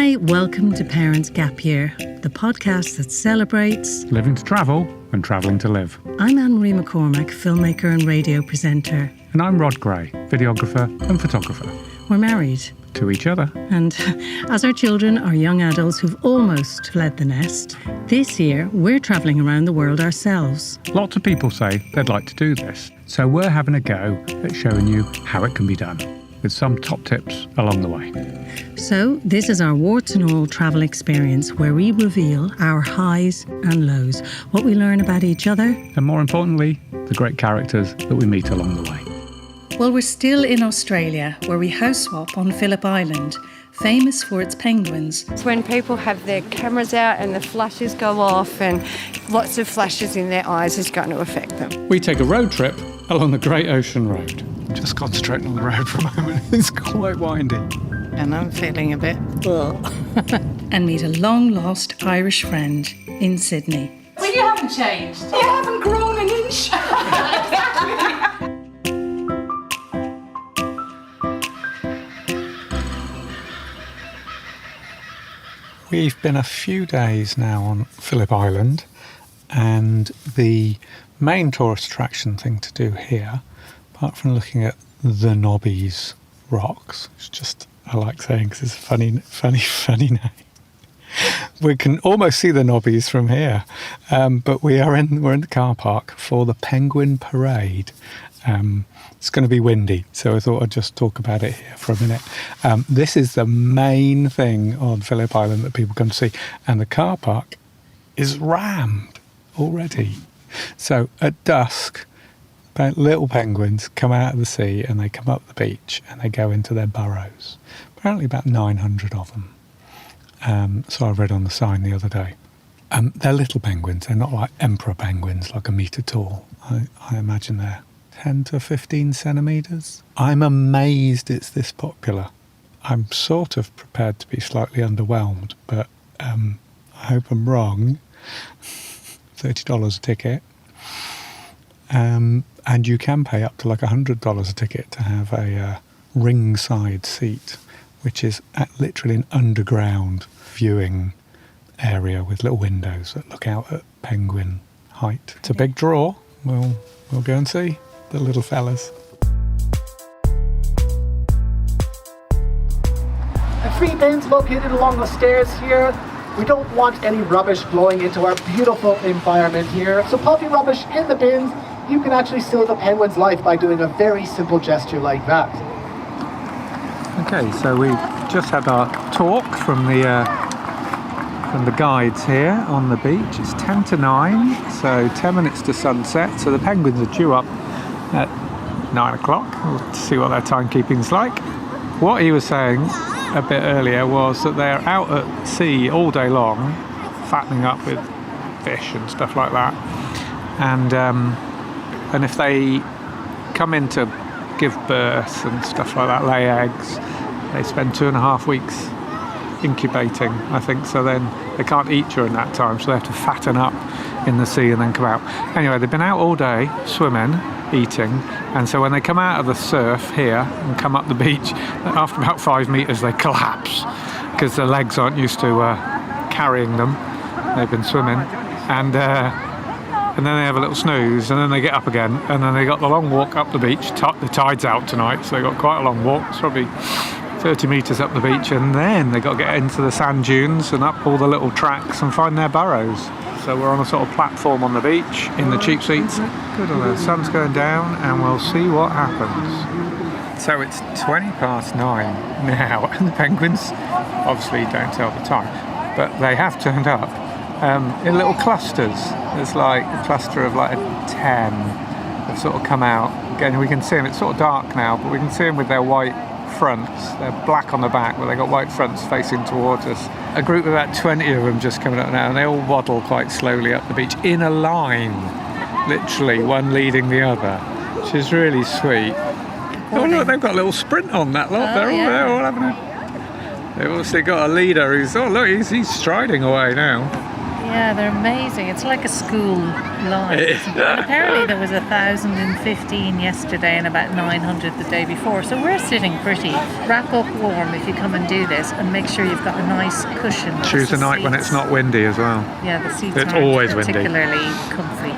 Hi, welcome to Parents Gap Year, the podcast that celebrates living to travel and travelling to live. I'm Anne-Marie McCormack, filmmaker and radio presenter. And I'm Rod Gray, videographer and photographer. We're married. To each other. And as our children are young adults who've almost fled the nest, this year we're travelling around the world ourselves. Lots of people say they'd like to do this, so we're having a go at showing you how it can be done, with some top tips along the way. So this is our warts and all travel experience where we reveal our highs and lows, what we learn about each other. And more importantly, the great characters that we meet along the way. Well, we're still in Australia, where we house swap on Phillip Island, famous for its penguins. It's when people have their cameras out and the flashes go off and lots of flashes in their eyes is going to affect them. We take a road trip along the Great Ocean Road. Just concentrating on the road for a moment. It's quite windy. And I'm feeling a bit... And meet a long-lost Irish friend in Sydney. Well, you haven't changed. You haven't grown an inch. We've been a few days now on Phillip Island, and the main tourist attraction thing to do here, apart from looking at the Nobbies rocks, which just I like saying because it's a funny name. We can almost see the Nobbies from here, but we're in the car park for the Penguin Parade. It's going to be windy, so I thought I'd just talk about it here for a minute. This is the main thing on Phillip Island that people come to see, and the car park is rammed already. So at dusk, little penguins come out of the sea and they come up the beach and they go into their burrows. Apparently about 900 of them. So I read on the sign the other day. They're little penguins. They're not like emperor penguins, like a metre tall. I imagine they're 10 to 15 centimetres. I'm amazed it's this popular. I'm sort of prepared to be slightly underwhelmed, but I hope I'm wrong. $30 a ticket. And you can pay up to like $100 a ticket to have a ringside seat, which is literally an underground viewing area with little windows that look out at penguin height. It's a big draw. We'll go and see the little fellas. The 3 bins located along the stairs here. We don't want any rubbish blowing into our beautiful environment here. So pop your rubbish in the bins. You can actually save a penguin's life by doing a very simple gesture like that. Okay, so we just had our talk from the guides here on the beach. It's 10 to 9, so 10 minutes to sunset. So the penguins are due up at 9 o'clock. We'll see what their timekeeping's like. What he was saying a bit earlier was that they're out at sea all day long, fattening up with fish and stuff like that. And if they come in to give birth and stuff like that, lay eggs, they spend 2.5 weeks incubating, I think. So then they can't eat during that time, so they have to fatten up in the sea and then come out. Anyway, they've been out all day swimming, eating, and so when they come out of the surf here and come up the beach, after about 5 metres they collapse because their legs aren't used to carrying them. They've been swimming, and then they have a little snooze, and then they get up again, and then they got the long walk up the beach. The tide's out tonight, so they got quite a long walk. It's probably 30 metres up the beach, and then they got to get into the sand dunes and up all the little tracks and find their burrows. So we're on a sort of platform on the beach in the cheap seats. Good, the sun's going down, and we'll see what happens. So it's 9:20 now, and the penguins obviously don't tell the time, but they have turned up in little clusters. There's like a cluster of like 10 that sort of come out. Again, we can see them. It's sort of dark now, but we can see them with their white fronts. They're black on the back, but they've got white fronts facing towards us. A group of about 20 of them just coming up now, and they all waddle quite slowly up the beach in a line, literally one leading the other, which is really sweet. Oh look, they've got a little sprint on that lot. They're all having a... They've also got a leader who's, he's striding away now. Yeah, they're amazing. It's like a school line. And apparently there was 1,015 yesterday and about 900 the day before. So we're sitting pretty. Wrap up warm if you come and do this, and make sure you've got a nice cushion. Choose a night when it's not windy as well. Yeah, the seats It's aren't always windy. particularly comfy.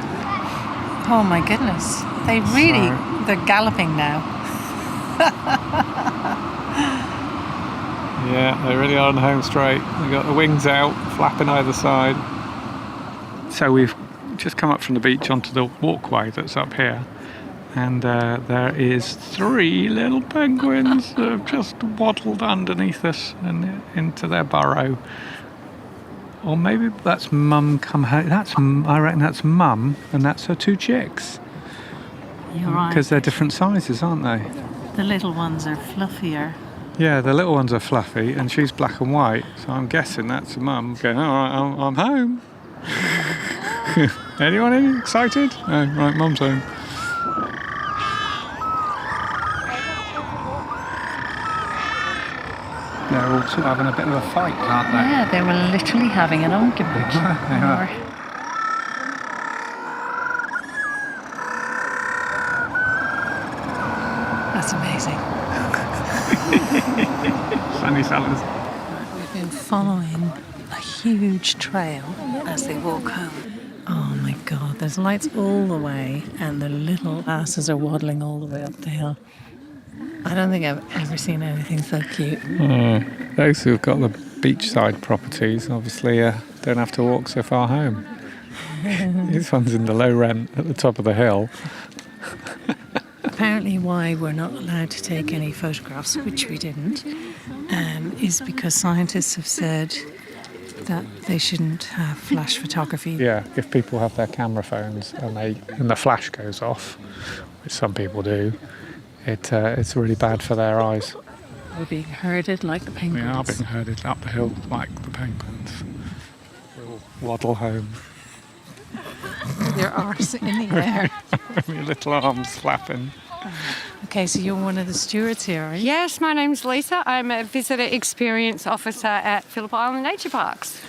Oh my goodness. They're galloping now. Yeah, they really are on the home straight. They've got the wings out, flapping either side. So we've just come up from the beach onto the walkway that's up here. And there is 3 little penguins that have just waddled underneath us and into their burrow. Or maybe that's Mum come home. I reckon that's Mum, and that's her 2 chicks. You're right. Because they're different sizes, aren't they? The little ones are fluffier. Yeah, the little ones are fluffy, and she's black and white. So I'm guessing that's Mum going, all right, I'm home. Anyone excited? Oh, right, Mum's home. They're all sort of having a bit of a fight, aren't they? Yeah, they were literally having an argument. They are. That's amazing. Sunny Sellers. We've been following a huge trail as they walk home. Oh my God, there's lights all the way, and the little asses are waddling all the way up the hill. I don't think I've ever seen anything so cute. Those who've got the beachside properties obviously don't have to walk so far home. This one's in the low rent at the top of the hill. Apparently why we're not allowed to take any photographs, which we didn't, is because scientists have said that they shouldn't have flash photography. Yeah, if people have their camera phones and the flash goes off, which some people do, it's really bad for their eyes. We're being herded like the penguins. We are being herded up the hill like the penguins. We'll waddle home. Your arse in the air. Your little arms flapping. Okay, so you're one of the stewards here, are you? Yes, my name's Lisa. I'm a visitor experience officer at Phillip Island Nature Parks.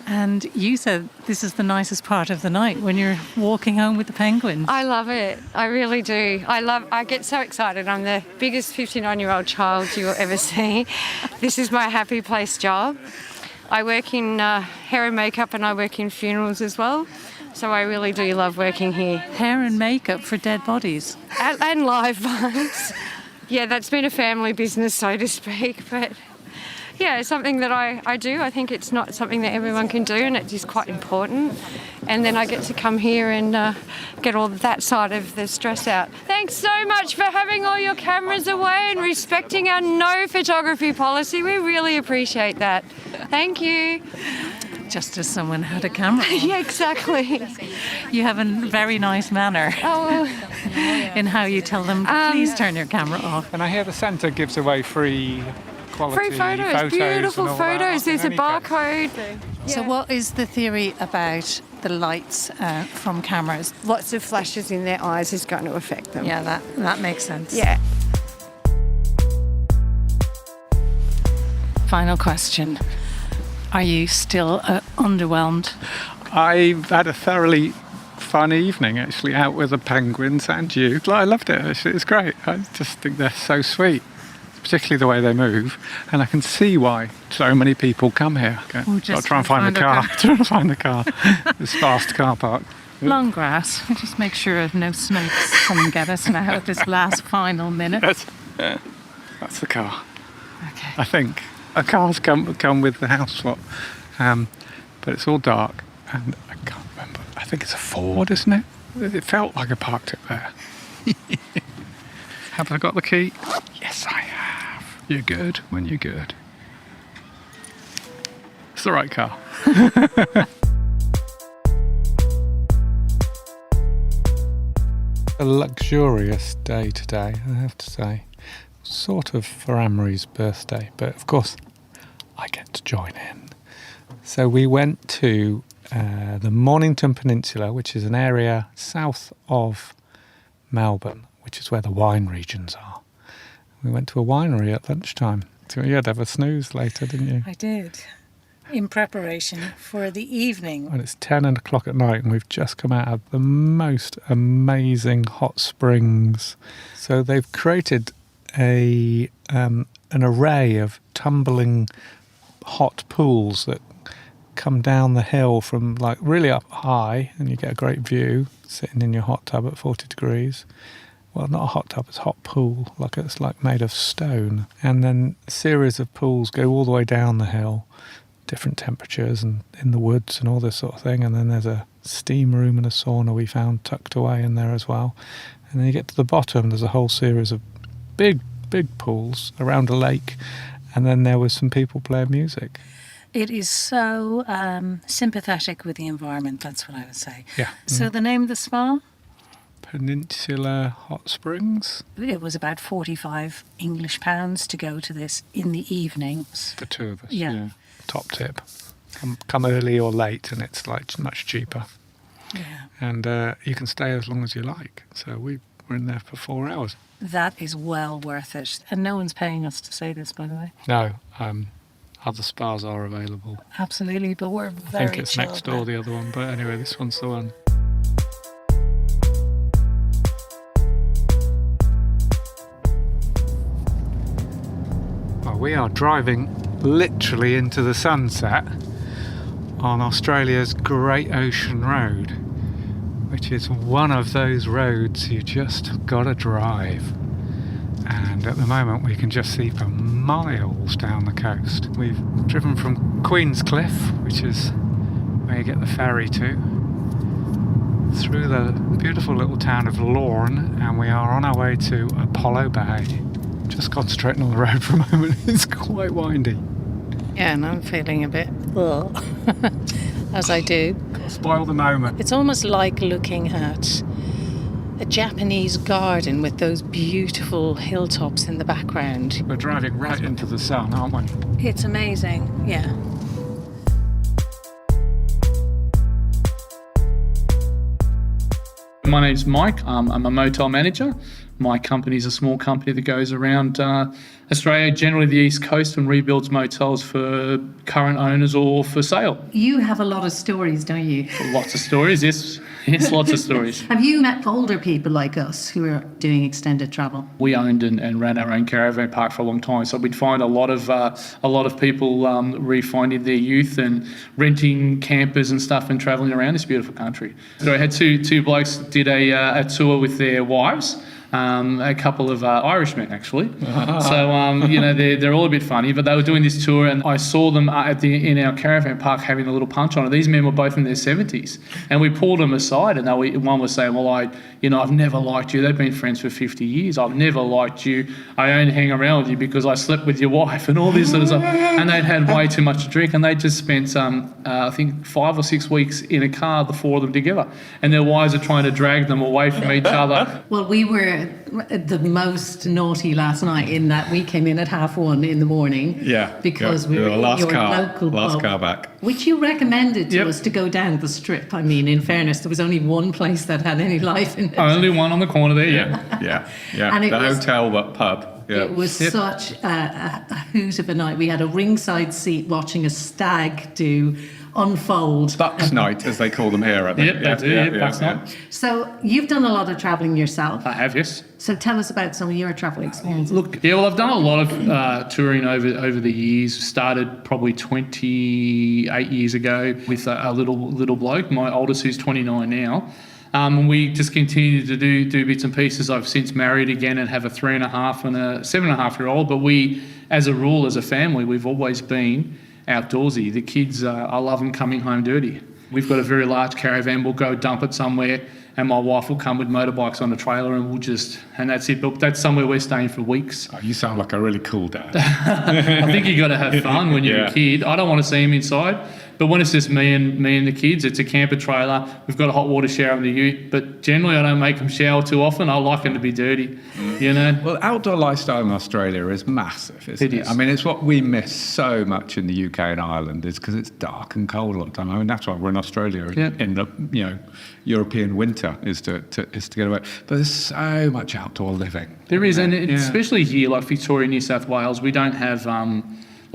And you said this is the nicest part of the night when you're walking home with the penguins. I love it. I really do. I get so excited. I'm the biggest 59-year-old child you'll ever see. This is my happy place job. I work in hair and makeup, and I work in funerals as well. So I really do love working here. Hair and makeup for dead bodies. And live ones. Yeah, that's been a family business, so to speak. But yeah, it's something that I do. I think it's not something that everyone can do, and it is quite important. And then I get to come here and get all that side of the stress out. Thanks so much for having all your cameras away and respecting our no photography policy. We really appreciate that. Thank you. Just as someone had a camera. Yeah, exactly. You have a very nice manner in how you tell them, please turn your camera off. And I hear the centre gives away free quality photos, beautiful photos. There's a barcode. So what is the theory about the lights from cameras? Lots of flashes in their eyes is going to affect them. Yeah, that makes sense. Yeah. Final question. Are you still underwhelmed? I've had a thoroughly fun evening, actually, out with the penguins and you. I loved it, actually. It's great. I just think they're so sweet, particularly the way they move. And I can see why so many people come here. I'll try and find the car. Try and find the car. This fast car park. Long grass. Just make sure no snakes come and get us now at this last final minute. That's the car. Okay. I think. A car's come with the house swap, but it's all dark, and I can't remember. I think it's a Ford, isn't it? It felt like I parked it there. Have I got the key? Yes, I have. You're good when you're good. It's the right car. A luxurious day today, I have to say. Sort of for Amory's birthday, but of course I get to join in. So we went to the Mornington Peninsula, which is an area south of Melbourne, which is where the wine regions are. We went to a winery at lunchtime. So you had to have a snooze later, didn't you? I did. in preparation for the evening. And it's 10 o'clock at night and we've just come out of the most amazing hot springs. So they've created an array of tumbling hot pools that come down the hill from like really up high, and you get a great view sitting in your hot tub at 40 degrees. Well, not a hot tub, it's a hot pool, like it's like made of stone. And then a series of pools go all the way down the hill, different temperatures and in the woods and all this sort of thing. And then there's a steam room and a sauna we found tucked away in there as well. And then you get to the bottom, there's a whole series of big pools around a lake. And then there was some people playing music. It is so sympathetic with the environment, that's what I would say. Yeah. So the name of the spa? Peninsula Hot Springs. It was about £45 English to go to this in the evenings. For two of us. Yeah. Top tip. Come early or late and it's like much cheaper. Yeah. And you can stay as long as you like. So we were in there for 4 hours. That is well worth it. And no one's paying us to say this, by the way. No, other spas are available. Absolutely, but we're very I think it's next door, chilled. the other one. But anyway, this one's the one. Well, we are driving literally into the sunset on Australia's Great Ocean Road, which is one of those roads you just gotta drive. And at the moment we can just see for miles down the coast. We've driven from Queenscliff, which is where you get the ferry to, through the beautiful little town of Lorne, and we are on our way to Apollo Bay. Just concentrating on the road for a moment, it's quite windy. Yeah, and I'm feeling a bit, as I do. Gotta spoil the moment. It's almost like looking at a Japanese garden with those beautiful hilltops in the background. We're driving right into the sun, aren't we? It's amazing, yeah. My name's Mike. I'm a motel manager. My company's a small company that goes around Australia, generally the East Coast, and rebuilds motels for current owners or for sale. You have a lot of stories, don't you? Lots of stories, yes. Yes, lots of stories. Have you met older people like us who are doing extended travel? We owned and ran our own caravan park for a long time, so we'd find a lot of people refinding their youth and renting campers and stuff and travelling around this beautiful country. So I had two blokes that did a tour with their wives. A couple of Irishmen, actually. So, they're all a bit funny, but they were doing this tour and I saw them in our caravan park having a little punch on it. These men were both in their 70s and we pulled them aside and one was saying, well, I've never liked you. They've been friends for 50 years. I've never liked you. I only hang around with you because I slept with your wife and all this sort of stuff. And they'd had way too much to drink and they just spent, I think, 5 or 6 weeks in a car, the four of them together. And their wives are trying to drag them away from each other. Well, we were the most naughty last night in that we came in at 1:30 in the morning. Yeah. Because we were the last your car, local last pub, car back. which you recommended to Yep. us to go down the strip. I mean, in fairness, there was only one place that had any life in it. Only one on the corner there, yeah. Yeah. And it the was- hotel, but pub. Yeah. It was such a hoot of a night. We had a ringside seat watching a stag do unfold. Bucks night, as they call them here, I think. Yep, they do, yeah, Bucks night. So you've done a lot of travelling yourself. I have, yes. So tell us about some of your travel experiences. Look, yeah, well, I've done a lot of touring over the years. Started probably 28 years ago with a little bloke, my oldest, who's 29 now. We just continue to do bits and pieces. I've since married again and have a 3.5 and a 7.5-year-old. But we, as a rule, as a family, we've always been outdoorsy. The kids, I love them coming home dirty. We've got a very large caravan. We'll go dump it somewhere and my wife will come with motorbikes on the trailer and and that's it. But that's somewhere we're staying for weeks. Oh, you sound like a really cool dad. I think you got to have fun when you're a kid. I don't want to see them inside. But when it's just me and the kids, it's a camper trailer. We've got a hot water shower in the ute. But generally, I don't make them shower too often. I like them to be dirty, you know. Well, outdoor lifestyle in Australia is massive, isn't it? It is. I mean, it's what we miss so much in the UK and Ireland is because it's dark and cold all the time. I mean, that's why we're in Australia in the European winter is to get away. But there's so much outdoor living. There is, and especially here, like Victoria, New South Wales, we don't have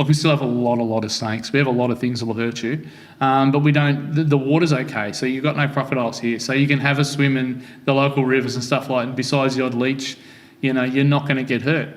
Like, we still have a lot of snakes. We have a lot of things that will hurt you. But we don't, the water's okay. So you've got no crocodiles here. So you can have a swim in the local rivers and stuff like that. And besides the odd leech, you're not going to get hurt,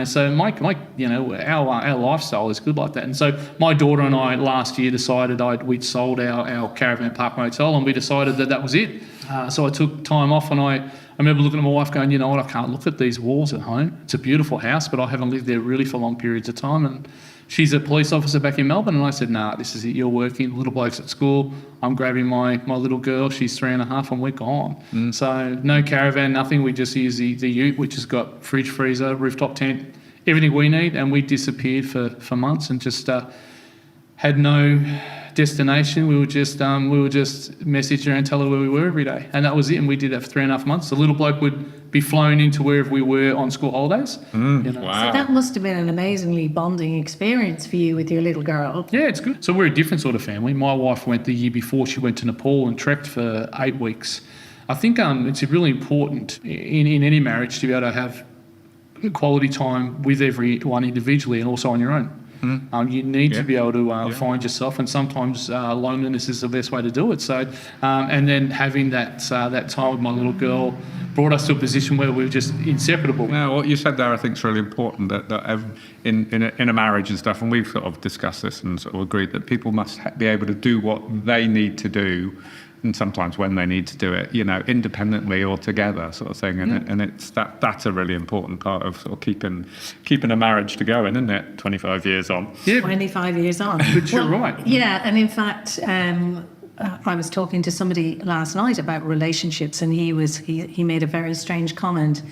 So our lifestyle is good like that. And so my daughter and I last year decided we'd sold our caravan park motel, and we decided that was it. So I took time off, and I remember looking at my wife going, you know what, I can't look at these walls at home. It's a beautiful house, but I haven't lived there really for long periods of time. And she's a police officer back in Melbourne, and I said, nah, this is it. You're working, little bloke's at school. I'm grabbing my little girl. She's 3.5, and we're gone. So no caravan, nothing. We just use the ute, which has got fridge, freezer, rooftop tent, everything we need. And we disappeared for months and just had no destination. We would just message her and tell her where we were every day, and that was it. And we did that for 3.5 months. The little bloke would be flown into wherever we were on school holidays. So Wow. that must have been an amazingly bonding experience for you with your little girl. Yeah, it's good. So we're a different sort of family. My wife went the year before. She went to Nepal and trekked for 8 weeks. I think it's really important in any marriage to be able to have quality time with everyone individually and also on your own. You need to be able to find yourself, and sometimes loneliness is the best way to do it. So, and then having that time with my little girl brought us to a position where we were just inseparable. Now, what you said there, I think, is really important. That in a marriage and stuff, and we've sort of discussed this and sort of agreed that people must be able to do what they need to do, and sometimes when they need to do it, independently or together, sort of thing. And it's that's a really important part of sort of keeping a marriage to going, isn't it? 25 years on. Yeah. 25 years on. But you're right. Yeah, and in fact, I was talking to somebody last night about relationships, and he made a very strange comment.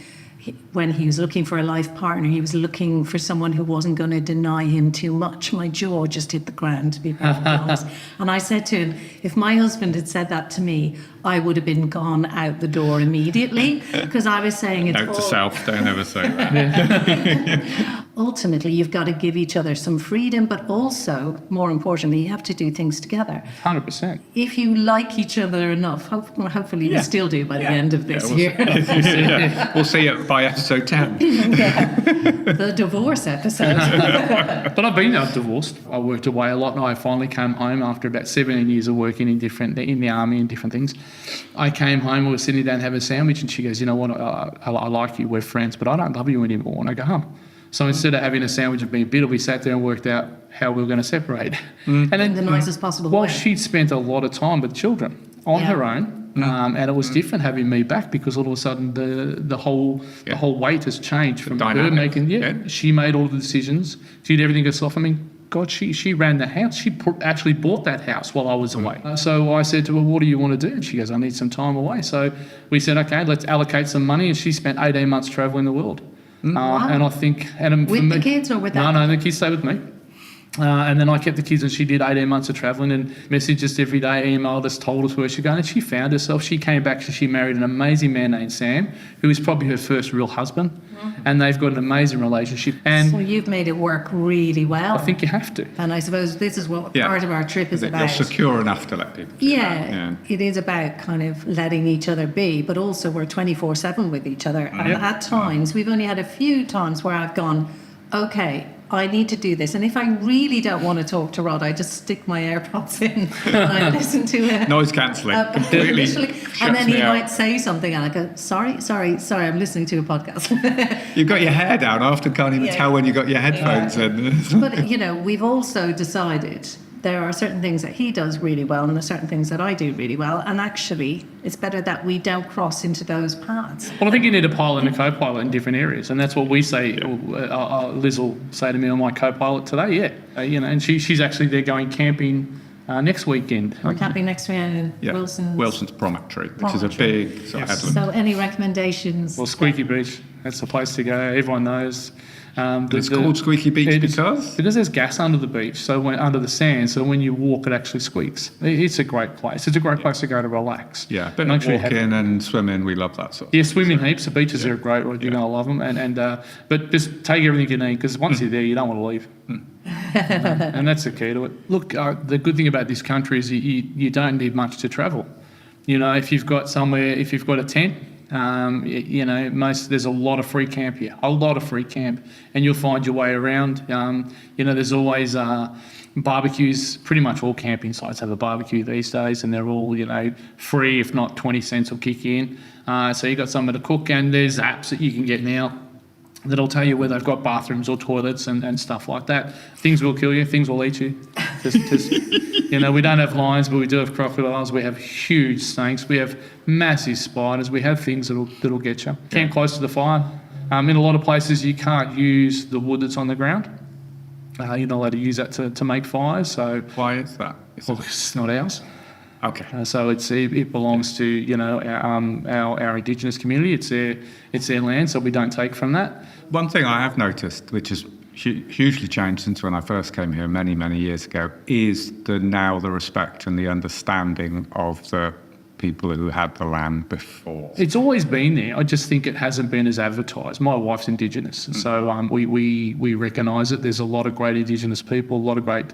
When he was looking for a life partner, he was looking for someone who wasn't going to deny him too much. My jaw just hit the ground, to be perfectly honest. And I said to him, if my husband had said that to me, I would have been gone out the door immediately, because I was saying it's Note to self, don't ever say that. Ultimately, you've got to give each other some freedom, but also, more importantly, you have to do things together. 100%. If you like each other enough, hopefully you still do by the end of this year. We'll see it by episode 10. The divorce episode. But I've been divorced. I worked away a lot, and I finally came home after about 17 years of working in the army and different things. I came home, we were sitting down having a sandwich, and she goes, you know what, I like you, we're friends, but I don't love you anymore when I go home. So instead of having a sandwich and being bitter, we sat there and worked out how we were going to separate. And then, in the nicest possible way. Well, she'd spent a lot of time with children on her own, and it was different having me back, because all of a sudden the whole weight has changed from her making. She made all the decisions. She did everything herself. I mean, God, she ran the house. She actually bought that house while I was away. So I said to her, what do you want to do? And she goes, I need some time away. So we said, okay, let's allocate some money. And she spent 18 months travelling the world. Wow. And I think... with the kids or with that? No, the kids stay with me. And then I kept the kids, and she did 18 months of travelling and messaged us every day, emailed us, told us where she's going, and she found herself. She came back, she married an amazing man named Sam, who is probably her first real husband, and they've got an amazing relationship. And so you've made it work really well. I think you have to. And I suppose this is what part of our trip is about. You're secure enough to let people do that. It is about kind of letting each other be, but also we're 24/7 with each other. And at times, we've only had a few times where I've gone, okay, I need to do this. And if I really don't want to talk to Rod, I just stick my AirPods in and I listen to it. Noise cancelling. Completely and then he me out. might say something and I go, sorry, I'm listening to a podcast. You've got your hair down. I often can't even tell when you've got your headphones in. But, we've also decided there are certain things that he does really well and there are certain things that I do really well. And actually, it's better that we don't cross into those paths. Well, I think you need a pilot and a co-pilot in different areas. And that's what we say. Liz will say to me, I'm my co-pilot today, and she's actually there going camping next weekend. We're camping next weekend in Wilson's Promontory, which is a big sort of headland. So any recommendations? Well, Squeaky Beach, that's the place to go. Everyone knows. It's called Squeaky Beach because there's gas under the beach, so under the sand, so when you walk it actually squeaks. It's a great place. It's a great place to go to relax. Yeah, but walking and swimming, we love that sort of swimming heaps. The beaches are great. You're going to love them. But just take everything you need, because once you're there, you don't want to leave. And that's the key to it. Look, the good thing about this country is you don't need much to travel. If you've got a tent, There's a lot of free camp here, and you'll find your way around. There's always barbecues. Pretty much all camping sites have a barbecue these days, and they're all free, if not 20 cents will kick in. So you've got somewhere to cook, and there's apps that you can get now that'll tell you where they've got bathrooms or toilets and stuff like that. Things will kill you, things will eat you. We don't have lions, but we do have crocodiles. We have huge snakes. We have massive spiders. We have things that'll get you. Camp close to the fire. In a lot of places, you can't use the wood that's on the ground. You're not allowed to use that to make fires. So Why is that? it's not ours. Okay. So it belongs to our Indigenous community. It's their land, so we don't take from that. One thing I have noticed, which has hugely changed since when I first came here many, many years ago, is the respect and the understanding of the people who had the land before. It's always been there. I just think it hasn't been as advertised. My wife's Indigenous, so we recognise it. There's a lot of great Indigenous people, a lot of great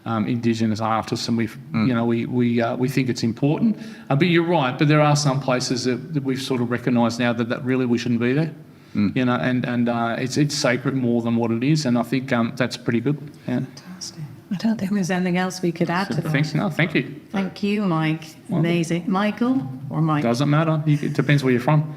Indigenous artists, and we think it's important. But you're right. But there are some places that we've sort of recognised now that really we shouldn't be there. It's sacred more than what it is, and I think that's pretty good. Yeah. Fantastic. I don't think there's anything else we could add to that. Thank you. Thank you, Mike. Amazing. Michael or Mike? Doesn't matter. It depends where you're from.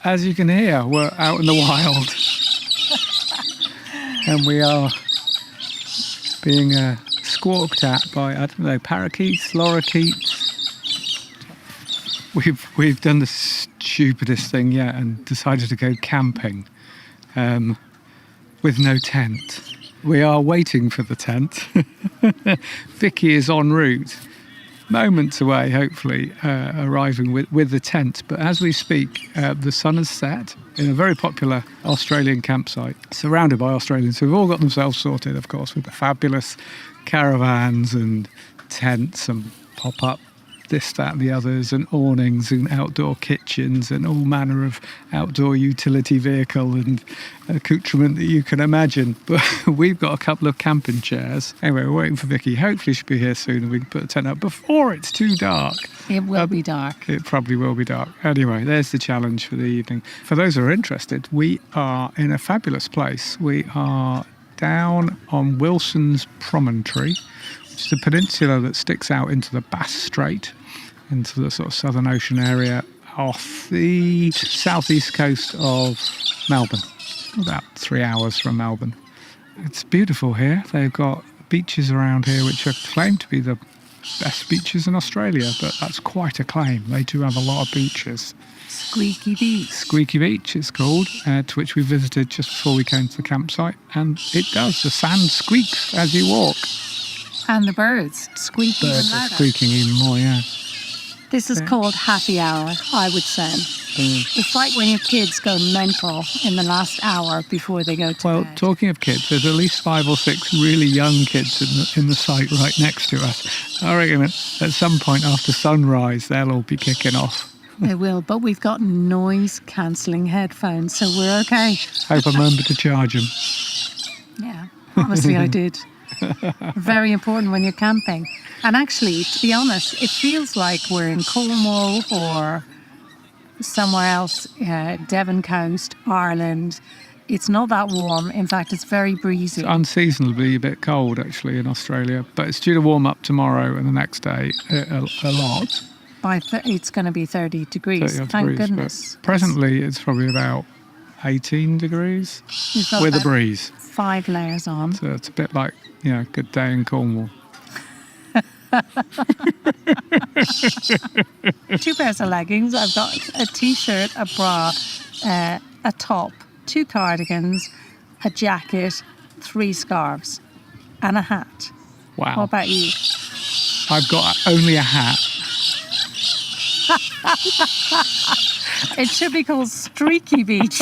As you can hear, we're out in the wild. And we are being squawked at by, parakeets, lorikeets. We've done the stupidest thing yet and decided to go camping with no tent. We are waiting for the tent. Vicky is en route. Moments away, hopefully, arriving with the tent. But as we speak, the sun has set in a very popular Australian campsite, surrounded by Australians who've all got themselves sorted, of course, with the fabulous caravans and tents and pop-up this, that, and the others, and awnings and outdoor kitchens and all manner of outdoor utility vehicle and accoutrement that you can imagine. But we've got a couple of camping chairs. Anyway, we're waiting for Vicky. Hopefully she'll be here soon and we can put a tent up before it's too dark. It will be dark. It probably will be dark. Anyway, there's the challenge for the evening. For those who are interested, we are in a fabulous place. We are down on Wilson's Promontory, which is a peninsula that sticks out into the Bass Strait, into the sort of Southern Ocean area off the southeast coast of Melbourne, about 3 hours from Melbourne. It's beautiful here. They've got beaches around here which are claimed to be the best beaches in Australia, but that's quite a claim. They do have a lot of beaches. Squeaky Beach. Squeaky Beach it's called, to which we visited just before we came to the campsite, and it does. The sand squeaks as you walk. And the birds squeak even Birds are louder. squeaking even more, yeah. This is called happy hour, I would say. It's like when your kids go mental in the last hour before they go to Well, bed. talking of kids, there's at least 5 or 6 really young kids in the site right next to us. I reckon at some point after sunrise, they'll all be kicking off. They will, but we've got noise-cancelling headphones, so we're okay. Hope I remember to charge them. Yeah, honestly, I did. Very important when you're camping. And actually, to be honest, it feels like we're in Cornwall or somewhere else, Devon Coast, Ireland. It's not that warm. In fact, it's very breezy. It's unseasonably a bit cold, actually, in Australia, but it's due to warm up tomorrow and the next day a lot. It's going to be 30 degrees. 30 Thank degrees, goodness. but presently, it's probably about 18 degrees We've got with a about breeze. 5 layers on. So it's a bit like, a good day in Cornwall. 2 pairs of leggings. I've got a t-shirt, a bra, a top, 2 cardigans, a jacket, 3 scarves, and a hat. Wow. What about you? I've got only a hat. It should be called Streaky Beach.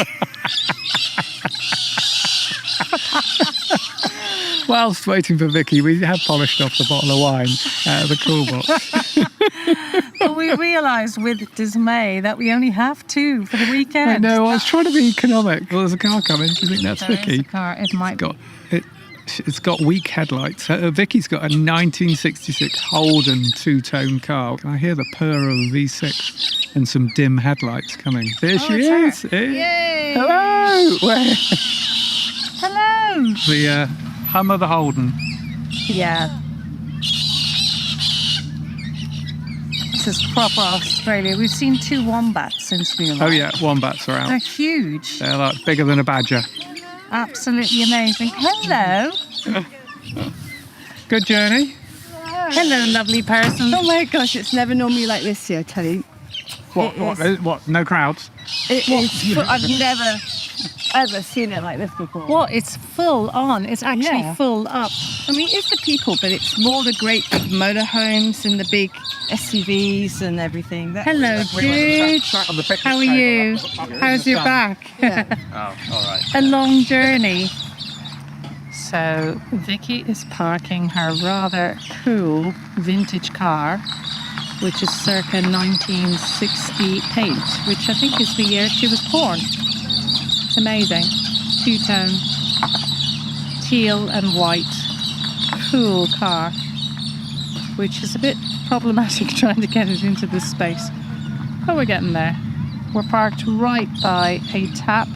Whilst waiting for Vicky, we have polished off the bottle of wine out of the cool box. But we realised with dismay that we only have 2 for the weekend. I know, I was trying to be economic. Well, there's a car coming. Do you think that's There is Vicky? a car. It might be. It's got weak headlights. Vicky's got a 1966 Holden two-tone car. Can I hear the purr of a V6 and some dim headlights coming? There she is. Hey. Yay! Hello. Where? Hello! The hum of the Holden. Yeah. This is proper Australia. We've seen 2 wombats since we arrived. Oh yeah, wombats are They're out. huge. They're like bigger than a badger. Absolutely amazing. Hello. Good journey. Hello, lovely person. Oh my gosh, it's never normally like this here, I tell you. What? No crowds? I've never ever seen it like this before. What? It's full on. It's actually full up. I mean, it's the people, but it's more the great big motorhomes and the big SUVs and everything. Hello, dude. How are you? How's your back? Oh, all right. A long journey. So Vicky is parking her rather cool vintage car, which is circa 1968, which I think is the year she was born. It's amazing. Two-tone, teal and white, cool car, which is a bit problematic trying to get it into this space. But we're getting there. We're parked right by a tap,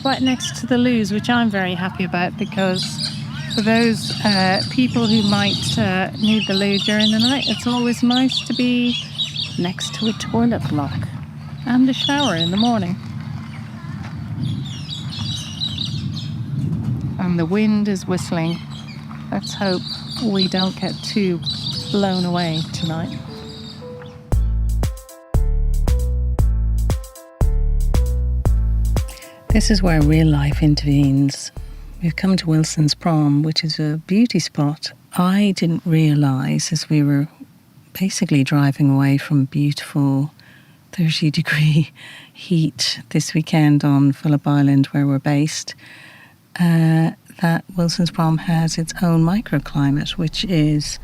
right next to the loos, which I'm very happy about, because for those people who might need the loo during the night, it's always nice to be next to a toilet block and a shower in the morning. And the wind is whistling. Let's hope we don't get too blown away tonight. This is where real life intervenes. We've come to Wilson's Prom, which is a beauty spot. I didn't realise as we were basically driving away from beautiful 30-degree heat this weekend on Phillip Island, where we're based, that Wilson's Prom has its own microclimate, which is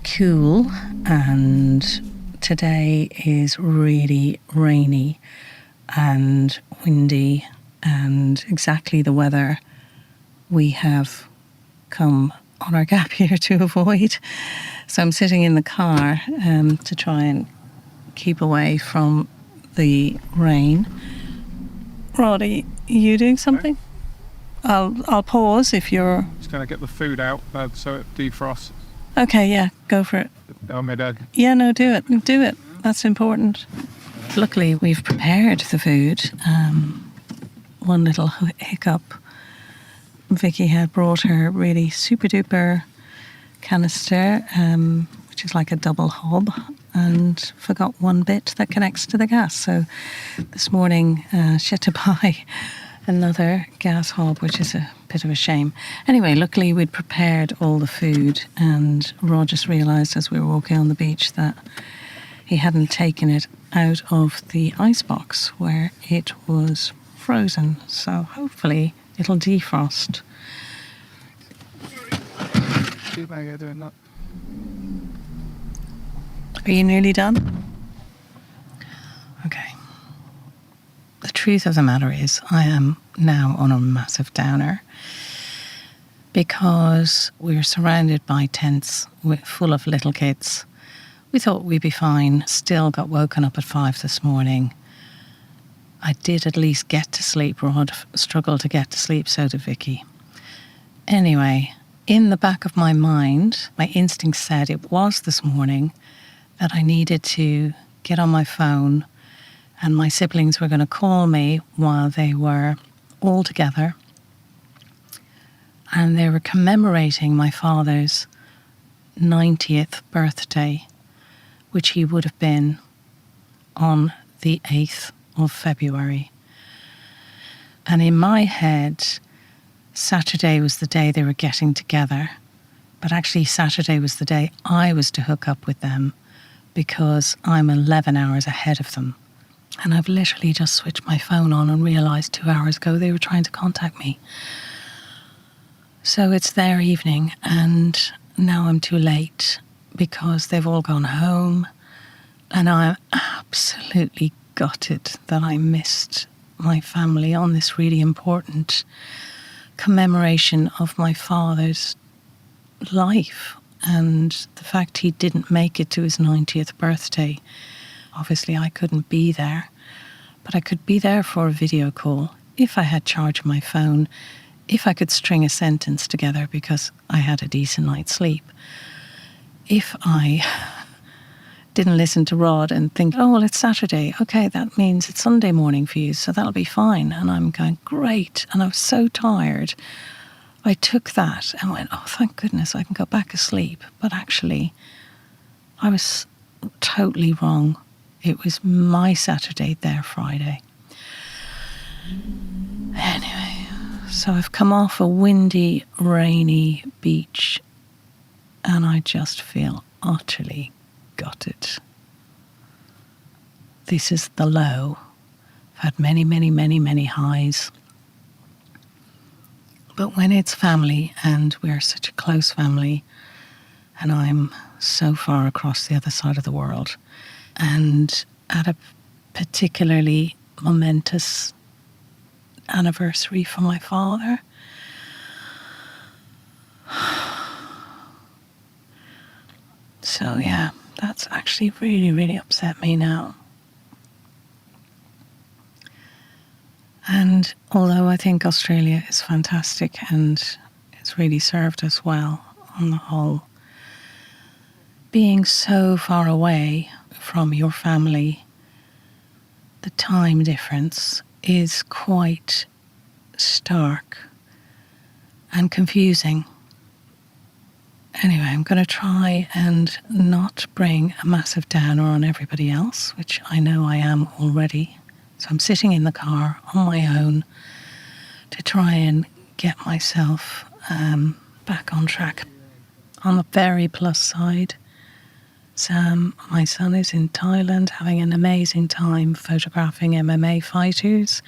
cool, and today is really rainy and windy and exactly the weather we have come on our gap here to avoid. So I'm sitting in the car to try and keep away from the rain. Roddy, are you doing something? I'll pause if you're... Just going to get the food out so it defrosts. Okay, yeah, go for it. Oh, my dad. Yeah, no, do it. Do it. That's important. Luckily, we've prepared the food. One little hiccup. Vicky had brought her really super duper canister, which is like a double hob, and forgot one bit that connects to the gas. So this morning she had to buy another gas hob, which is a bit of a shame. Anyway, luckily we'd prepared all the food, and Rod just realised as we were walking on the beach that he hadn't taken it out of the icebox where it was frozen. So hopefully it'll defrost. Are you nearly done? Okay. The truth of the matter is I am now on a massive downer because we're surrounded by tents full of little kids. We thought we'd be fine, still got woken up at 5 this morning. I did at least get to sleep. Rod struggled to get to sleep, so did Vicky. Anyway, in the back of my mind, my instinct said it was this morning that I needed to get on my phone, and my siblings were going to call me while they were all together. And they were commemorating my father's 90th birthday, which he would have been on the 8th of February. And in my head, Saturday was the day they were getting together, but actually Saturday was the day I was to hook up with them because I'm 11 hours ahead of them. And I've literally just switched my phone on and realised 2 hours ago they were trying to contact me. So it's their evening, and now I'm too late because they've all gone home, and I'm absolutely gutted that I missed my family on this really important commemoration of my father's life and the fact he didn't make it to his 90th birthday. Obviously, I couldn't be there, but I could be there for a video call if I had charge of my phone, if I could string a sentence together because I had a decent night's sleep. If I didn't listen to Rod and think, oh, well, it's Saturday. Okay, that means it's Sunday morning for you, so that'll be fine. And I'm going, great. And I was so tired. I took that and went, oh, thank goodness I can go back asleep. But actually, I was totally wrong. It was my Saturday, their Friday. Anyway, so I've come off a windy, rainy beach and I just feel utterly gutted. This is the low. I've had many, many, many, many highs. But when it's family, and we're such a close family, and I'm so far across the other side of the world, and at a particularly momentous anniversary for my father, so yeah, that's actually really, really upset me now. And although I think Australia is fantastic and it's really served us well on the whole, being so far away from your family, the time difference is quite stark and confusing. Anyway, I'm going to try and not bring a massive downer on everybody else, which I know I am already. So I'm sitting in the car on my own to try and get myself back on track. On the very plus side, Sam, my son, is in Thailand having an amazing time photographing MMA fighters.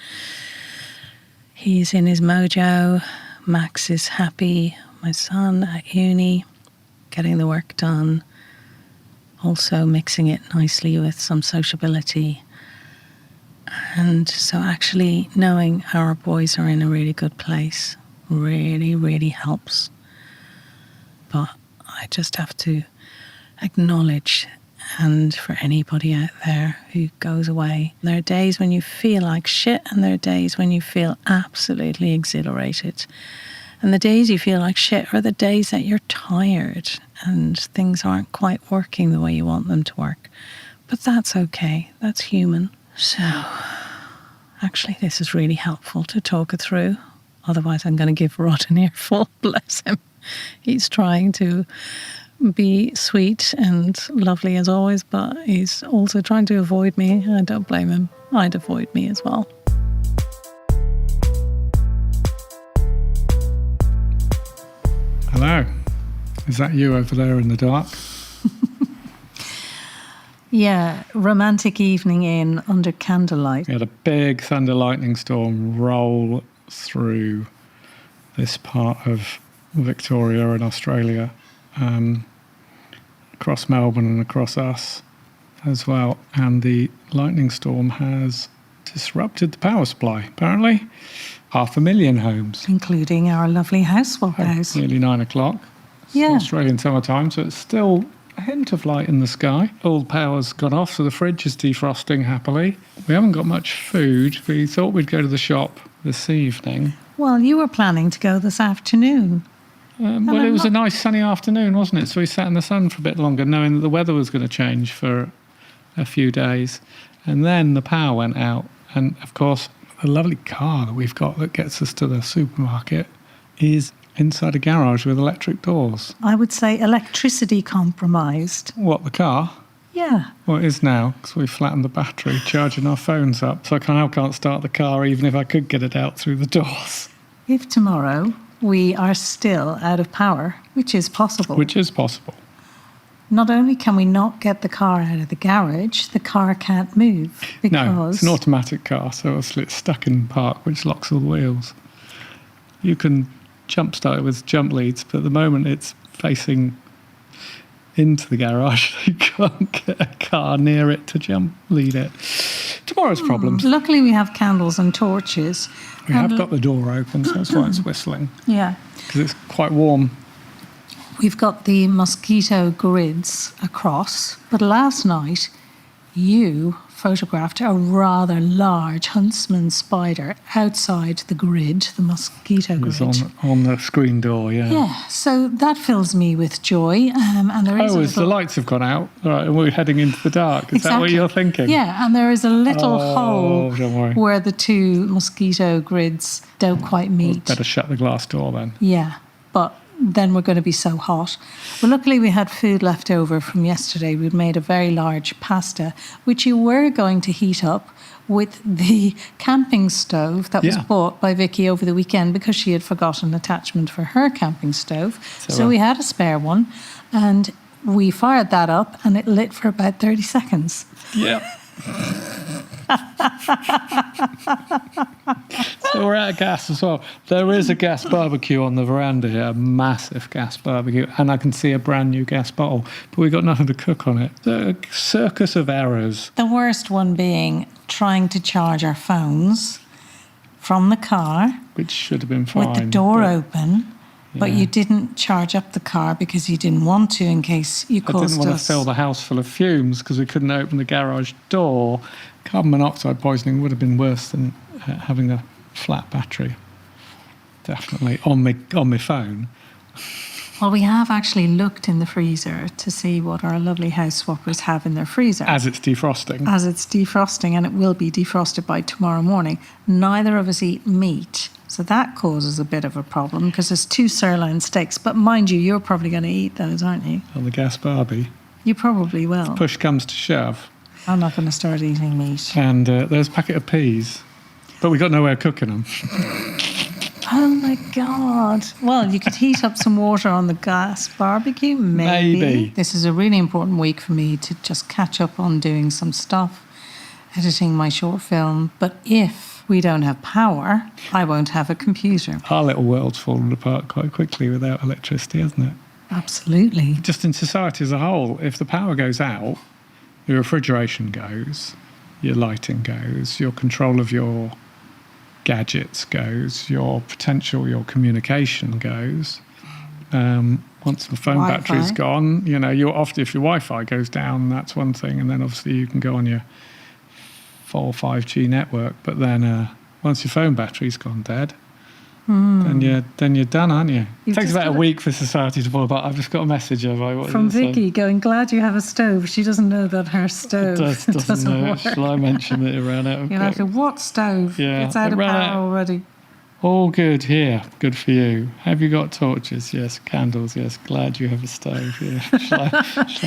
He's in his mojo. Max is happy. My son at uni, getting the work done. Also mixing it nicely with some sociability. And so actually knowing our boys are in a really good place really, really helps. But I just have to acknowledge, and for anybody out there who goes away, there are days when you feel like shit and there are days when you feel absolutely exhilarated. And the days you feel like shit are the days that you're tired and things aren't quite working the way you want them to work. But that's okay. That's human. So, actually, this is really helpful to talk it through. Otherwise, I'm going to give Rod an earful. Bless him. He's trying to be sweet and lovely as always, but he's also trying to avoid me. I don't blame him. I'd avoid me as well. Hello. Is that you over there in the dark? Yeah, romantic evening in under candlelight. We had a big thunder lightning storm roll through this part of Victoria and Australia, across Melbourne and across us as well. And the lightning storm has disrupted the power supply, apparently. 500,000 homes. Including our lovely house swap house. Nearly 9 o'clock. It's Australian summertime, so it's still a hint of light in the sky. All the power's gone off, so the fridge is defrosting happily. We haven't got much food. We thought we'd go to the shop this evening. Well, you were planning to go this afternoon. Well, it was a nice sunny afternoon, wasn't it? So we sat in the sun for a bit longer, knowing that the weather was going to change for a few days. And then the power went out. And, of course, the lovely car that we've got that gets us to the supermarket is inside a garage with electric doors. I would say electricity compromised. What, the car? Yeah. Well, it is now, because we flattened the battery, charging our phones up. So I can't start the car, even if I could get it out through the doors. If tomorrow we are still out of power, which is possible. Which is possible. Not only can we not get the car out of the garage, the car can't move because... No, it's an automatic car, so it's stuck in park, which locks all the wheels. You can jump started with jump leads, but at the moment it's facing into the garage. You can't get a car near it to jump lead it. Tomorrow's problems. Luckily, we have candles and torches. We have got the door open, so that's why it's whistling. Yeah. Because it's quite warm. We've got the mosquito grids across, but last night you photographed a rather large huntsman spider outside the grid, the mosquito It was grid. on the screen door, yeah. Yeah, so that fills me with joy. And there is The lights have gone out, right, and we're heading into the dark. Is that what you're thinking? Yeah, and there is a little hole don't worry. where the two mosquito grids don't quite meet. Better shut the glass door then. Yeah, but then we're going to be so hot. Well, luckily we had food left over from yesterday. We'd made a very large pasta, which you were going to heat up with the camping stove that was bought by Vicky over the weekend because she had forgotten an attachment for her camping stove. So we had a spare one, and we fired that up, and it lit for about 30 seconds. Yeah. So we're out of gas as well. There is a gas barbecue on the veranda here, a massive gas barbecue, and I can see a brand new gas bottle, but we've got nothing to cook on it. The circus of errors. The worst one being trying to charge our phones from the car, which should have been fine, with the door open. But you didn't charge up the car because you didn't want to in case you caused us... I didn't want to fill the house full of fumes because we couldn't open the garage door. Carbon monoxide poisoning would have been worse than having a flat battery. Definitely. On my phone. Well, we have actually looked in the freezer to see what our lovely house swappers have in their freezer. As it's defrosting. As it's defrosting, and it will be defrosted by tomorrow morning. Neither of us eat meat. So that causes a bit of a problem because there's 2 sirloin steaks. But mind you, you're probably going to eat those, aren't you? On the gas barbie. You probably will. Push comes to shove. I'm not going to start eating meat. And there's a packet of peas. But we got nowhere cooking them. Oh my God. Well, you could heat up some water on the gas barbecue, maybe. This is a really important week for me to just catch up on doing some stuff, editing my short film. But if we don't have power, I won't have a computer. Our little world's fallen apart quite quickly without electricity, hasn't it? Absolutely. Just in society as a whole, if the power goes out, your refrigeration goes, your lighting goes, your control of your gadgets goes, your communication goes. Once the phone battery's gone, you're often, if your Wi-Fi goes down, that's one thing, and then obviously you can go on your 4 or 5G network, but then once your phone battery's gone dead, then you're done, aren't you? It takes about a week for society to fall apart. I've just got a message from Vicky going, glad you have a stove. She doesn't know that her stove doesn't work. Shall I mention that it ran out of You'll have to, what stove? Yeah, it's out of power already. All good here. Good for you. Have you got torches? Yes. Candles? Yes. Glad you have a stove. Yeah. Shall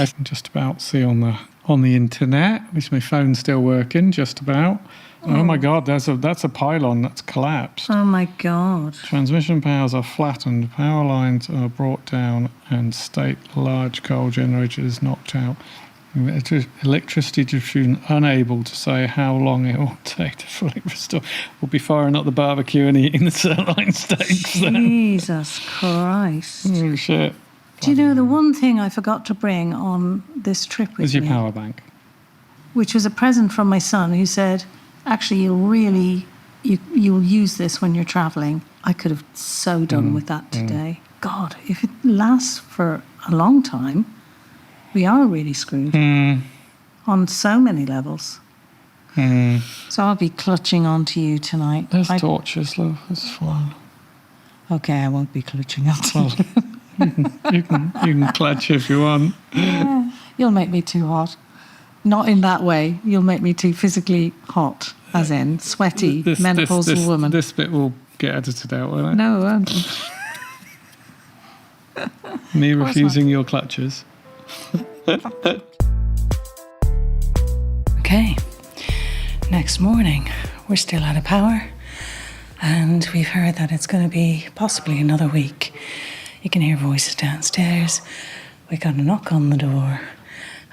I just about see on the internet? Is my phone still working? Just about. Oh my God, that's a pylon that's collapsed. Oh my God. Transmission powers are flattened, power lines are brought down, and state large coal generator is knocked out. Electricity distribution unable to say how long it will take to fully restore. We'll be firing up the barbecue and eating the sirloin steaks then. Jesus Christ. Oh shit. Do you know the one thing I forgot to bring on this trip with me? Was your power bank. Which was a present from my son who said, actually, you'll use this when you're travelling. I could have so done with that today. God, if it lasts for a long time, we are really screwed on so many levels. So I'll be clutching onto you tonight. There's torches, love. It's fine. Okay, I won't be clutching onto you. You can clutch if you want. Yeah, you'll make me too hot. Not in that way. You'll make me too physically hot, as in sweaty, menopausal woman. This bit will get edited out, won't it? No, it won't. Me refusing your clutches. Okay, next morning, we're still out of power, and we've heard that it's going to be possibly another week. You can hear voices downstairs. We got a knock on the door,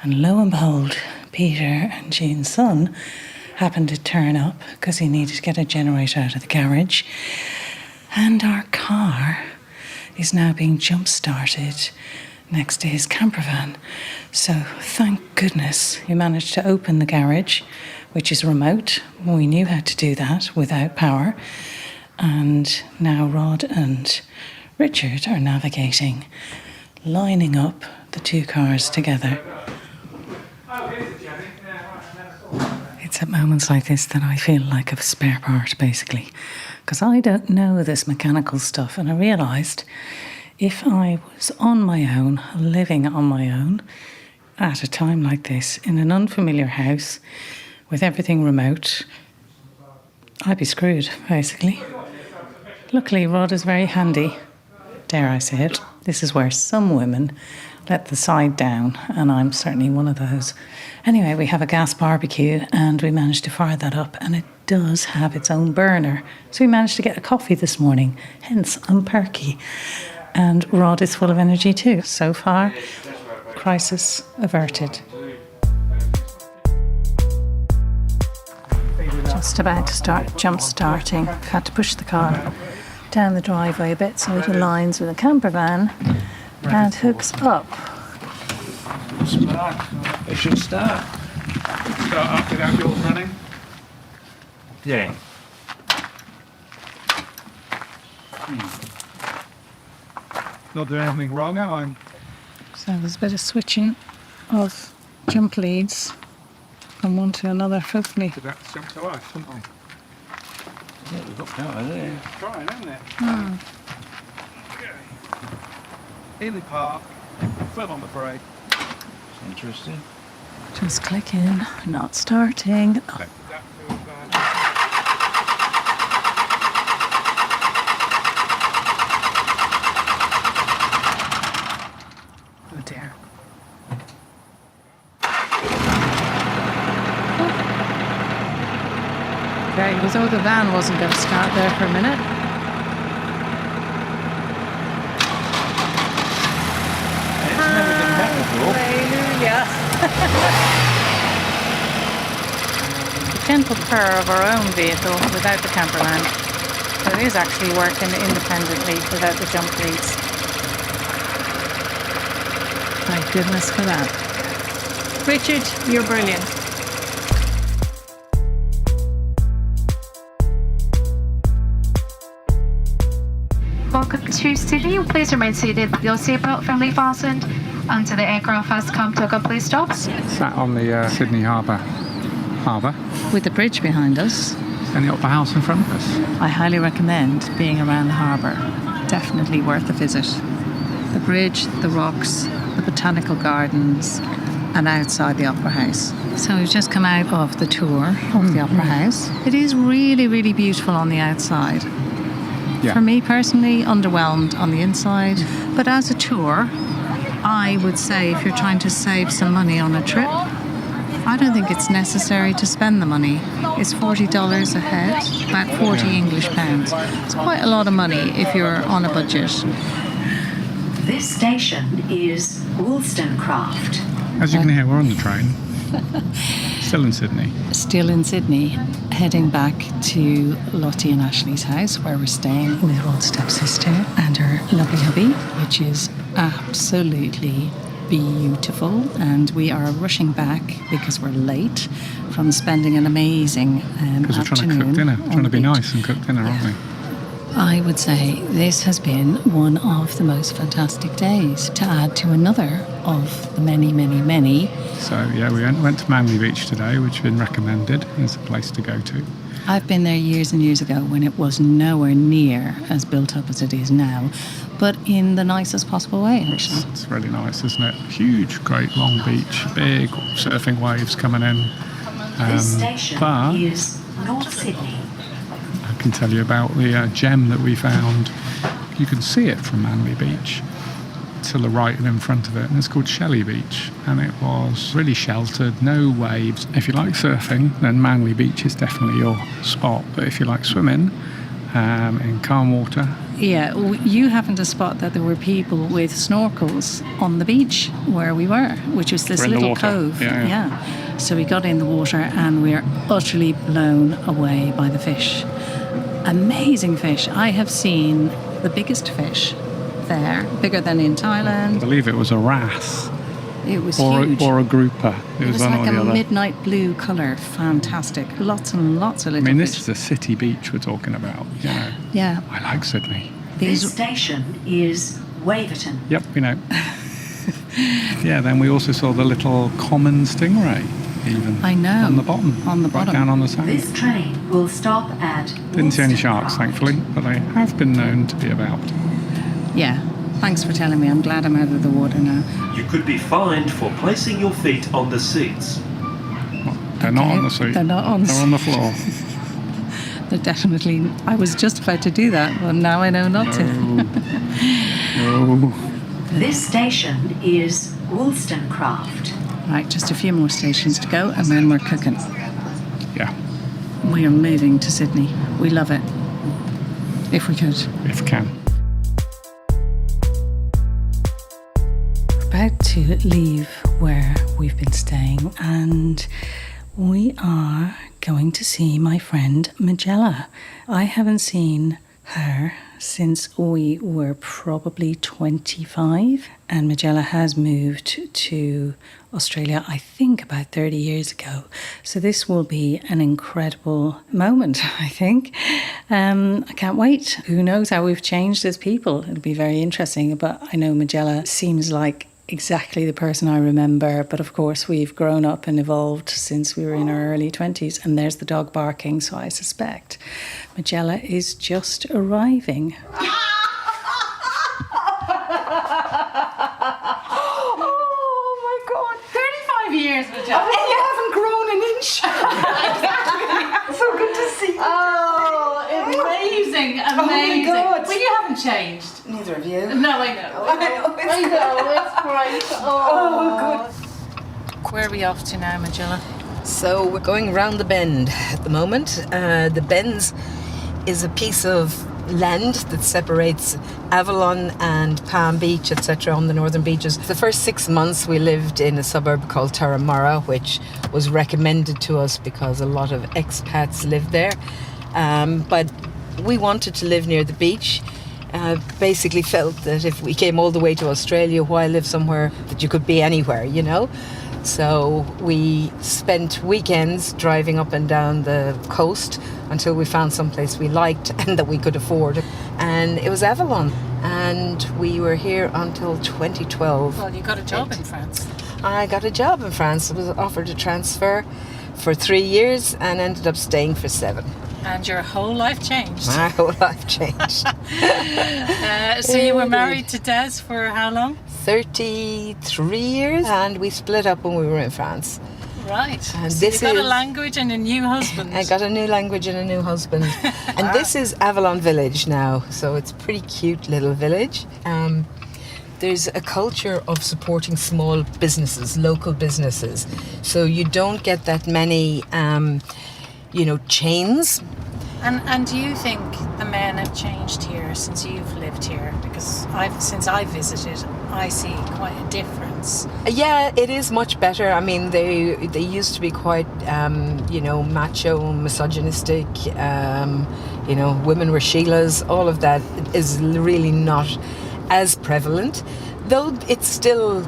and lo and behold, Peter and Jean's son happened to turn up because he needed to get a generator out of the garage, and our car is now being jump-started next to his camper van. So thank goodness we managed to open the garage, which is remote. We knew how to do that without power. And now Rod and Richard are navigating, lining up the two cars together. It's at moments like this that I feel like a spare part, basically, because I don't know this mechanical stuff, and I realised if I was on my own, living on my own, at a time like this, in an unfamiliar house, with everything remote, I'd be screwed, basically. Luckily, Rod is very handy, dare I say it. This is where some women let the side down, and I'm certainly one of those. Anyway, we have a gas barbecue, and we managed to fire that up, and it does have its own burner. So we managed to get a coffee this morning, hence I'm perky. And Rod is full of energy too. So far, crisis averted. Just about to start jump-starting. Had to push the car down the driveway a bit so it aligns with a camper van and hooks up. It should start. Start up without yours running. Yeah. Not doing anything wrong, am I? So there's a bit of switching of jump leads from one to another, hopefully. Did that jump to life, didn't I? Yeah, we've got power there. Trying, isn't it? Ely Park, foot on the brake. It's interesting. Just clicking, not starting. Oh. Oh dear. Okay, we thought the van wasn't going to start there for a minute. It's never done that before. Hallelujah. The gentle purr of our own vehicle without the camper van. So it is actually working independently without the jump leads. Thank goodness for that. Richard, you're brilliant. Welcome to Sydney. Please remain seated with your seatbelt firmly fastened until the aircraft has come to a complete stop. Sat on the Sydney Harbour. With the bridge behind us. And the Opera House in front of us. I highly recommend being around the harbour. Definitely worth a visit. The bridge, the rocks, the botanical gardens, and outside the Opera House. So we've just come out of the tour of the Opera House. It is really, really beautiful on the outside. Yeah. For me personally, underwhelmed on the inside. But as a tour, I would say if you're trying to save some money on a trip, I don't think it's necessary to spend the money. It's $40 a head, about 40 English pounds. It's quite a lot of money if you're on a budget. This station is Wollstonecraft. As you can hear, we're on the train. Still in Sydney. Still in Sydney, heading back to Lottie and Ashley's house where we're staying with her old stepsister and her lovely hubby, which is absolutely beautiful. And we are rushing back because we're late from spending an amazing Because we're trying to cook dinner. We're trying to be nice and cook dinner, aren't we? I would say this has been one of the most fantastic days, to add to another of the many, many, many. So, yeah, we went to Manly Beach today, which has been recommended. It's a place to go to. I've been there years and years ago when it was nowhere near as built up as it is now, but in the nicest possible way, actually. It's really nice, isn't it? Huge, great, long beach, big surfing waves coming in. This station but is North Sydney. I can tell you about the gem that we found. You can see it from Manly Beach to the right and in front of it, and it's called Shelley Beach, and it was really sheltered, no waves. If you like surfing, then Manly Beach is definitely your spot, but if you like swimming in calm water. Yeah, you happened to spot that there were people with snorkels on the beach where we were, which was this little cove. Yeah. So we got in the water and we're utterly blown away by the fish. Amazing fish. I have seen the biggest fish there, bigger than in I Thailand. believe it was a wrasse. It was or huge. Or a grouper. It was one like or a the other. midnight blue colour. Fantastic. Lots and lots of little I mean, this fish. is a city beach we're talking about. You know. Yeah. I like Sydney. This station is Waverton. Yep, we know. Yeah, then we also saw the little common stingray, even. I know. On the bottom. On the right bottom. down on the sand. This train will stop at Didn't see any sharks, thankfully, but they have been known to be about. Yeah. Thanks for telling me. I'm glad I'm out of the water now. You could be fined for placing your feet on the seats. They're not on the seat. They're not on. They're on the floor. They're definitely. I was just about to do that, but now I know not to. No. This station is Wollstonecraft. Right, just a few more stations to go, and then we're cooking. Yeah. We are moving to Sydney. We love it. If we could. If can. About to leave where we've been staying, and we are going to see my friend Majella. I haven't seen her since we were probably 25, and Majella has moved to Australia, I think, about 30 years ago. So this will be an incredible moment, I think. I can't wait. Who knows how we've changed as people? It'll be very interesting, but I know Majella seems like exactly the person I remember, but of course we've grown up and evolved since we were in our early 20s, and there's the dog barking, so I suspect Majella is just arriving. Oh my God! 35 years, Majella. And you haven't grown an inch. Exactly. So good to see you. Oh, amazing, amazing. Oh my God. Well, you haven't changed. Neither of you. No, I know. I know, it's great. Oh, good. Where are we off to now, Majella? So we're going round the bend at the moment. The Bends is a piece of land that separates Avalon and Palm Beach, etc., on the northern beaches. The first 6 months we lived in a suburb called Turramurra, which was recommended to us because a lot of expats lived there. But we wanted to live near the beach. Basically felt that if we came all the way to Australia, why live somewhere that you could be anywhere, you know? So we spent weekends driving up and down the coast until we found someplace we liked and that we could afford. And it was Avalon. And we were here until 2012. Well, you got a job in France. I got a job in France. I was offered a transfer for 3 years and ended up staying for 7. And your whole life changed. My whole life changed. So you were married to Des for how long? 33 years, and we split up when we were in France. Right. And so this you got a is- language and a new husband. I got a new language and a new husband. And this is Avalon Village now, so it's a pretty cute little village. There's a culture of supporting small businesses, local businesses. So you don't get that many, chains. And do you think the men have changed here since you've lived here? Because since I visited, I see quite a difference. Yeah, it is much better. I mean, they used to be quite, macho, misogynistic. Women were Sheilas. All of that is really not as prevalent, though it's still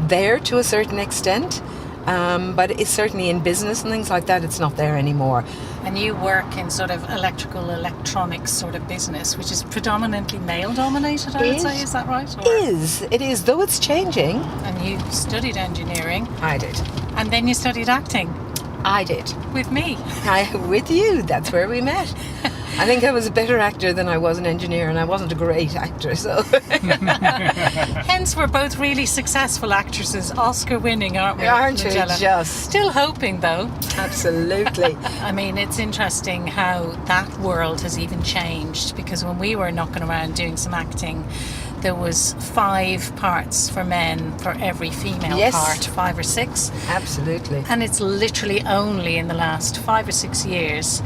there to a certain extent. But it's certainly in business and things like that, it's not there anymore. And you work in sort of electronics sort of business, which is predominantly male-dominated, I would say. Is that right? It is, though it's changing. And you studied engineering. I did. And then you studied acting. I did. With me. With you. That's where we met. I think I was a better actor than I was an engineer, and I wasn't a great actor, so... Hence, we're both really successful actresses, Oscar-winning, aren't we? Aren't we Majella? just? Still hoping, though. Absolutely. I mean, it's interesting how that world has even changed, because when we were knocking around doing some acting, there was 5 parts for men for every female part, 5 or 6. Absolutely. And it's literally only in the last 5 or 6 years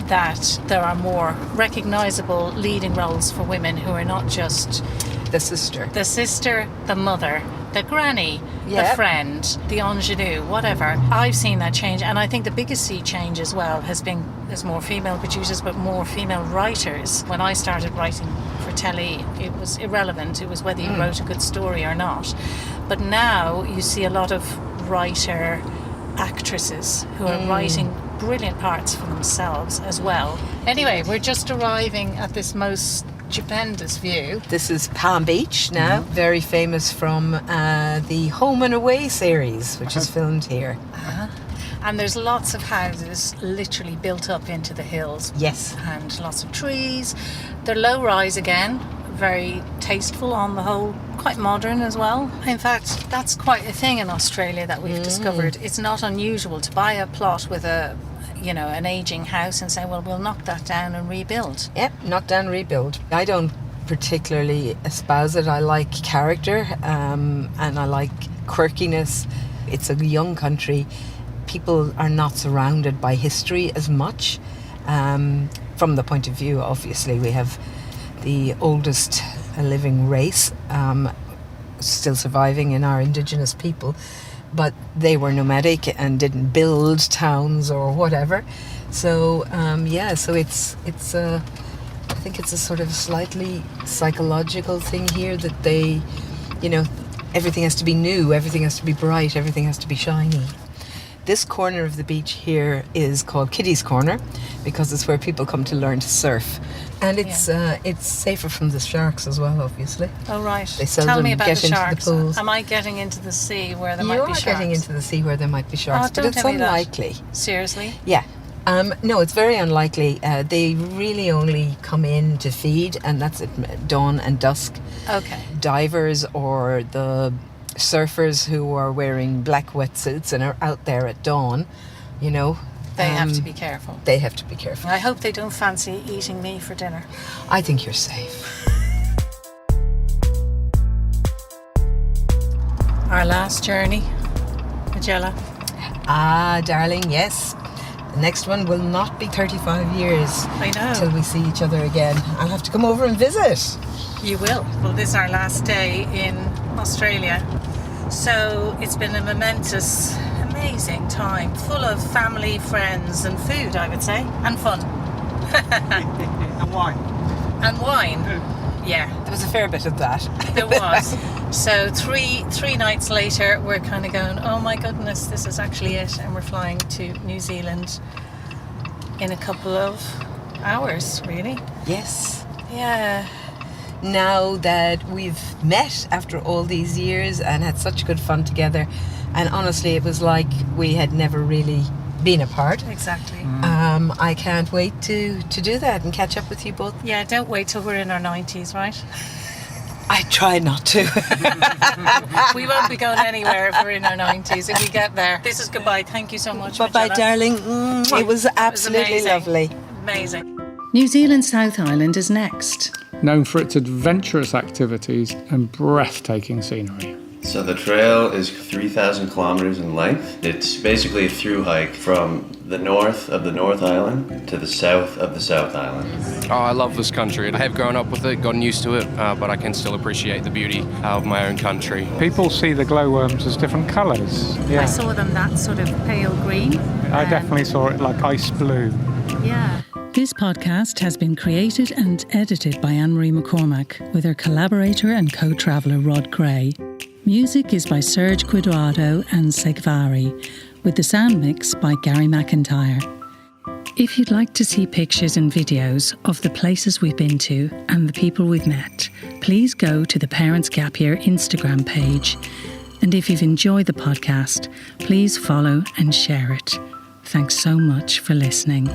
that there are more recognisable leading roles for women who are not just the sister, the mother, the granny, the friend, the ingenue, whatever. I've seen that change, and I think the biggest sea change as well has been there's more female producers but more female writers. When I started writing for telly, it was irrelevant. It was whether you wrote a good story or not. But now you see a lot of writer actresses who are writing brilliant parts for themselves as well. Anyway, we're just arriving at this most stupendous view. This is Palm Beach now, very famous from the Home and Away series, which is filmed here. And there's lots of houses literally built up into the hills. Yes. And lots of trees. They're low-rise again, very tasteful on the whole, quite modern as well. In fact, that's quite a thing in Australia that we've discovered. It's not unusual to buy a plot with an aging house and say, well, we'll knock that down and rebuild. Yep, knock down, rebuild. I don't particularly espouse it. I like character and I like quirkiness. It's a young country. People are not surrounded by history as much. From the point of view, obviously, we have the oldest living race still surviving in our indigenous people, but they were nomadic and didn't build towns or whatever. So so it's I think it's a sort of slightly psychological thing here that they, everything has to be new, everything has to be bright, everything has to be shiny. This corner of the beach here is called Kiddies Corner because it's where people come to learn to surf. And it's safer from the sharks as well, obviously. Oh, right. They seldom Tell me about get the into sharks. the pools. Am I getting into the sea where there might be sharks? You are getting into the sea where there might be sharks, but don't it's tell me that. unlikely. Seriously? Yeah. No, it's very unlikely. They really only come in to feed, and that's at dawn and dusk. Okay. Divers or the surfers who are wearing black wetsuits and are out there at dawn, They have to be careful. They have to be careful. I hope they don't fancy eating me for dinner. I think you're safe. Our last journey, Majella. Ah, darling, yes. The next one will not be 35 years. I know. Till we see each other again. I'll have to come over and visit. You will. Well, this is our last day in Australia. So it's been a momentous, amazing time, full of family, friends and food, I would say, and fun. And wine. And wine. Yeah. There was a fair bit of that. There was. So three nights later, we're kind of going, oh my goodness, this is actually it. And we're flying to New Zealand in a couple of hours, really. Yes. Yeah. Now that we've met after all these years and had such good fun together, and honestly, it was like we had never really been apart. Exactly. I can't wait to do that and catch up with you both. Yeah, don't wait till we're in our 90s, right? I try not to. We won't be going anywhere if we're in our 90s, if we get there. This is goodbye. Thank you so much. Bye-bye, Majella. darling. It was absolutely amazing. lovely. Amazing. New Zealand's South Island is next. Known for its adventurous activities and breathtaking scenery. So the trail is 3,000 kilometers in length. It's basically a through hike from the north of the North Island to the south of the South Island. Oh, I love this country. I have grown up with it, gotten used to it, but I can still appreciate the beauty of my own country. People see the glowworms as different colours. Yeah. I saw them that sort of pale green. I definitely saw it like ice blue. Yeah. This podcast has been created and edited by Anne-Marie McCormack with her collaborator and co-traveller Rod Gray. Music is by Serge Quadrado and Segvari, with the sound mix by Gary McIntyre. If you'd like to see pictures and videos of the places we've been to and the people we've met, please go to the Parents Gap Year Instagram page. And if you've enjoyed the podcast, please follow and share it. Thanks so much for listening.